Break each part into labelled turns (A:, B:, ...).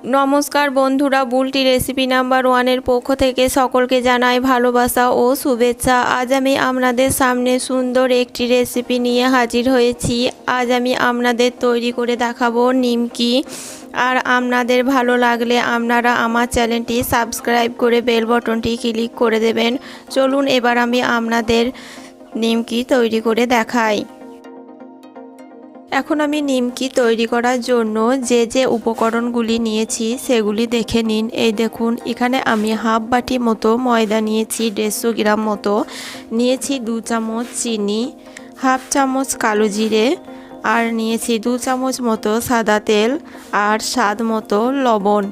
A: নমস্কার বন্ধুরা, Bulti recipe number 1-এর পক্ষ থেকে সকলকে জানাই ভালোবাসা ও শুভেচ্ছা। আজ আমি আপনাদের সামনে সুন্দর একটি রেসিপি নিয়ে হাজির হয়েছি। আজ আমি আপনাদের তৈরি করে দেখাবো নিমকি। আর আপনাদের ভালো লাগলে আপনারা আমার চ্যানেলটি সাবস্ক্রাইব করে বেল বাটনটি ক্লিক করে দেবেন। চলুন এবার আমি আপনাদের নিমকি তৈরি করে দেখাই। এখন আমি নিমকি তৈরি করার জন্য যে উপকরণগুলি নিয়েছি সেগুলি দেখে নিন। এই দেখুন, এখানে আমি হাফ বাটি মতো ময়দা নিয়েছি, 150 গ্রাম মতো নিয়েছি, 2 চামচ চিনি, হাফ চামচ কালো জিরে, আর নিয়েছি 2 চামচ মতো সাদা তেল, আর স্বাদ মতো লবণ।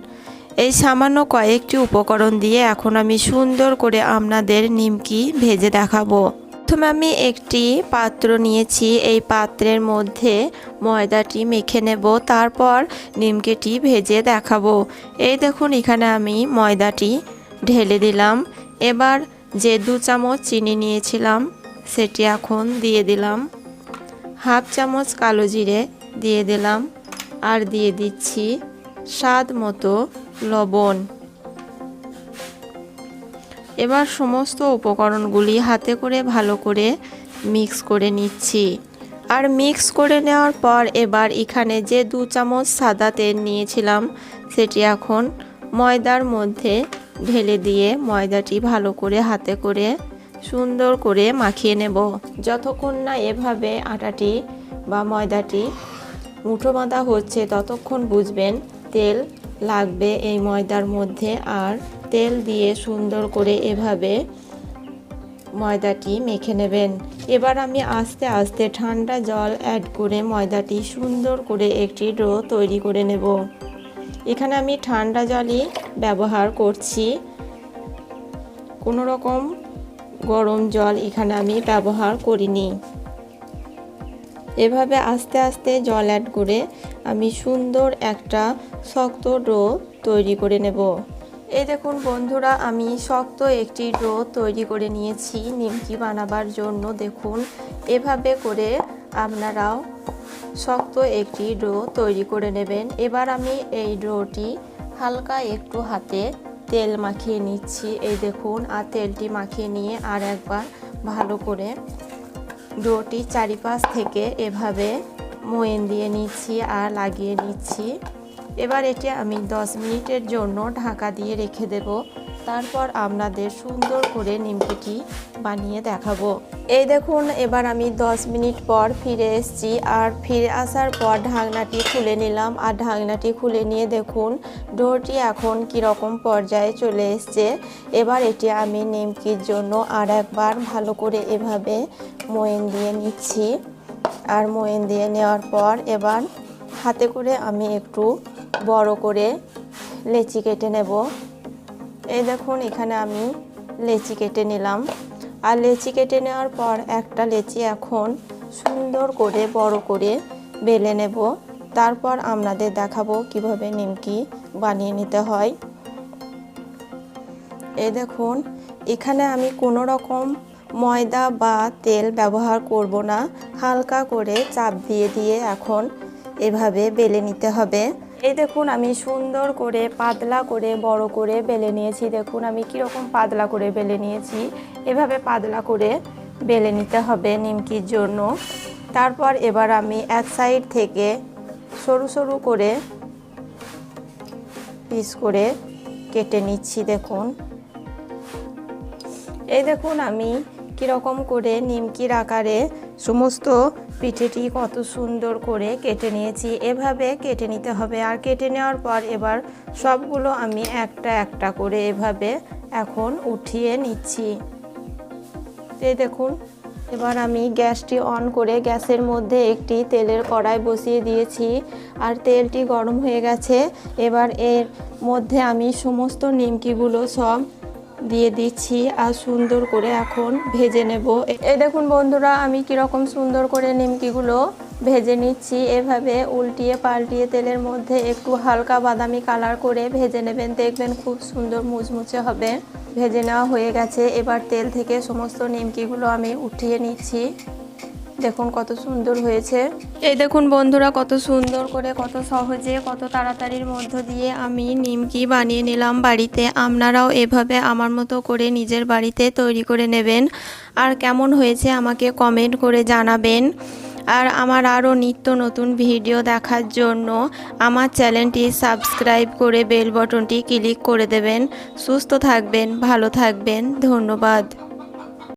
A: এই সামান্য কয়েকটি উপকরণ দিয়ে এখন আমি সুন্দর করে আপনাদের নিমকি ভেজে দেখাবো। প্রথমে আমি একটি পাত্র নিয়েছি, এই পাত্রের মধ্যে ময়দাটি মেখে নেব, তারপর নিমকিটি ভেজে দেখাবো। এই দেখুন, এখানে আমি ময়দাটি ঢেলে দিলাম। এবার যে 2 চামচ চিনি নিয়েছিলাম সেটি এখন দিয়ে দিলাম, হাফ চামচ কালো জিরে দিয়ে দিলাম, আর দিয়ে দিচ্ছি স্বাদ মতো লবণ। এবার সমস্ত উপকরণগুলি হাতে করে ভালো করে মিক্স করে নিচ্ছি। আর মিক্স করে নেওয়ার পর এবার এখানে যে 2 চামচ সাদা তেল নিয়েছিলাম সেটি এখন ময়দার মধ্যে ঢেলে দিয়ে ময়দাটি ভালো করে হাতে করে সুন্দর করে মাখিয়ে নেব। যতক্ষণ না এভাবে আটাটি বা ময়দাটি মুঠো বাঁধা হচ্ছে ততক্ষণ বুঝবেন তেল লাগবে এই ময়দার মধ্যে। আর তেল দিয়ে সুন্দর করে এভাবে ময়দাটি মেখে নেবেন। এবার আমি আস্তে আস্তে ঠান্ডা জল অ্যাড করে ময়দাটি সুন্দর করে একটি ডো তৈরি করে নেব। এখানে আমি ঠান্ডা জলই ব্যবহার করছি, কোনো রকম গরম জল এখানে আমি ব্যবহার করিনি। এভাবে আস্তে আস্তে জল অ্যাড করে আমি সুন্দর একটা শক্ত ডো তৈরি করে নেব। এই দেখুন বন্ধুরা, আমি শক্ত একটি ডো তৈরি করে নিয়েছি নিমকি বানাবার জন্য। দেখুন, এভাবে করে আপনারাও শক্ত একটি ডো তৈরি করে নেবেন। এবার আমি এই ডোটি হালকা একটু হাতে তেল মাখিয়ে নিচ্ছি। এই দেখুন, আর তেলটি মাখিয়ে নিয়ে আর একবার ভালো করে ডোটি চারিপাশ থেকে এভাবে ময়ান দিয়ে নিচ্ছি আর লাগিয়ে নিচ্ছি। এবার এটি আমি 10 মিনিটের জন্য ঢাকা দিয়ে রেখে দেব। তারপর আপনাদের সুন্দর করে নিমকিটি বানিয়ে দেখাবো। এই দেখুন, এবার আমি 10 মিনিট পর ফিরে এসেছি। আর ফিরে আসার পর ঢাকনাটি খুলে নিলাম। আর ঢাকনাটি খুলে নিয়ে দেখুন ডোটি এখন কীরকম পর্যায়ে চলে এসছে। এবার এটি আমি নিমকির জন্য আর একবার ভালো করে এভাবে ময়ান দিয়ে নিচ্ছি। আর ময়ান দিয়ে নেওয়ার পর এবার হাতে করে আমি একটু বড় করে লেচি কেটে নেব। এই দেখুন, এখানে আমি লেচি কেটে নিলাম। আর লেচি কেটে নেওয়ার পর একটা লেচি এখন সুন্দর করে বড় করে বেলে নেব। তারপর আপনাদের দেখাবো কিভাবে নিমকি বানিয়ে নিতে হয়। এই দেখুন, এখানে আমি কোনো রকম ময়দা বা তেল ব্যবহার করব না। হালকা করে চাপ দিয়ে দিয়ে এখন এভাবে বেলে নিতে হবে। এই দেখুন, আমি সুন্দর করে পাতলা করে বড় করে বেলে নিয়েছি। দেখুন আমি কীরকম পাতলা করে বেলে নিয়েছি। এভাবে পাতলা করে বেলে নিতে হবে নিমকির জন্য। তারপর এবার আমি এক সাইড থেকে সরু সরু করে পিস করে কেটে নিচ্ছি। দেখুন, এই দেখুন আমি কীরকম করে নিমকির আকারে সমস্ত পিঠেটি কত সুন্দর করে কেটে নিয়েছি। এভাবে কেটে নিতে হবে। আর কেটে নেওয়ার পর এবার সবগুলো আমি একটা একটা করে এভাবে এখন উঠিয়ে নিচ্ছি। এই দেখুন, এবার আমি গ্যাসটি অন করে গ্যাসের মধ্যে একটি তেলের কড়াই বসিয়ে দিয়েছি। আর তেলটি গরম হয়ে গেছে। এবার এর মধ্যে আমি সমস্ত নিমকিগুলো সব দিয়ে দিচ্ছি আর সুন্দর করে এখন ভেজে নেব। এই দেখুন বন্ধুরা, আমি কীরকম সুন্দর করে নিমকিগুলো ভেজে নিচ্ছি। এভাবে উল্টিয়ে পাল্টিয়ে তেলের মধ্যে একটু হালকা বাদামি কালার করে ভেজে নেবেন, দেখবেন খুব সুন্দর মুচমুচে হবে। ভেজে নেওয়া হয়ে গেছে। এবার তেল থেকে সমস্ত নিমকিগুলো আমি উঠিয়ে নিচ্ছি। দেখুন কত সুন্দর হয়েছে। এই দেখুন বন্ধুরা কত সুন্দর করে, কত সহজে, কত তাড়াতাড়ির মধ্য দিয়ে আমি নিমকি বানিয়ে নিলাম বাড়িতে। আপনারাও এভাবে আমার মতো করে নিজের বাড়িতে তৈরি করে নেবেন। আর কেমন হয়েছে আমাকে কমেন্ট করে জানাবেন। আর আমার আরও নিত্য নতুন ভিডিও দেখার জন্য আমার চ্যানেলটি সাবস্ক্রাইব করে বেল বাটনটি ক্লিক করে দেবেন। সুস্থ থাকবেন, ভালো থাকবেন, ধন্যবাদ।